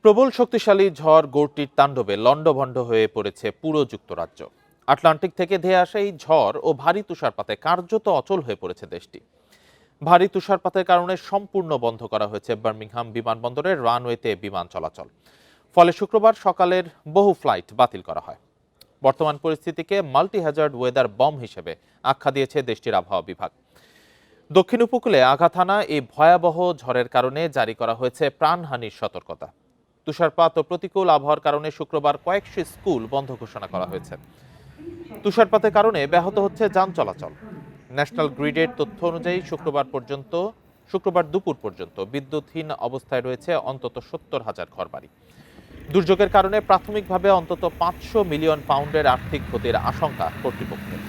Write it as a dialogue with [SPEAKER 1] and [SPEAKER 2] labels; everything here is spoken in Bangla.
[SPEAKER 1] প্রবল শক্তিশালী ঝড় গৌরটির তাণ্ডবে লণ্ডভণ্ড হয়ে পড়েছে পুরো যুক্তরাজ্য। আটলান্টিক থেকে ধেয়ে আসা এই ঝড় ও ভারী তুষারপাতে কার্যত অচল হয়ে পড়েছে দেশটি। ভারী তুষারপাতের কারণে সম্পূর্ণ বন্ধ করা হয়েছে বার্মিংহাম বিমানবন্দরের রানওয়েতে বিমান চলাচল। ফলে শুক্রবার সকালের বহু ফ্লাইট বাতিল করা হয়। বর্তমান পরিস্থিতিকে মাল্টি হ্যাজার্ড ওয়েদার বম হিসেবে আখ্যা দিয়েছে দেশটির আবহাওয়া বিভাগ। দক্ষিণ উপকূলে আঘাত হানা এই ভয়াবহ ঝড়ের কারণে জারি করা হয়েছে প্রাণহানির সতর্কতা। তুষারপাত ও প্রতিকূল আবহাওয়ার কারণে শুক্রবার কয়েকশো স্কুল বন্ধ ঘোষণা করা হয়েছে। তুষারপাতের কারণে ব্যাহত হচ্ছে যান চলাচল। ন্যাশনাল গ্রিডের তথ্য অনুযায়ী শুক্রবার দুপুর পর্যন্ত বিদ্যুৎহীন অবস্থায় রয়েছে অন্তত ৭০,০০০ ঘরবাড়ি। দুর্যোগের কারণে প্রাথমিকভাবে অন্তত ৫০০ মিলিয়ন পাউন্ডের আর্থিক ক্ষতির আশঙ্কা কর্তৃপক্ষের।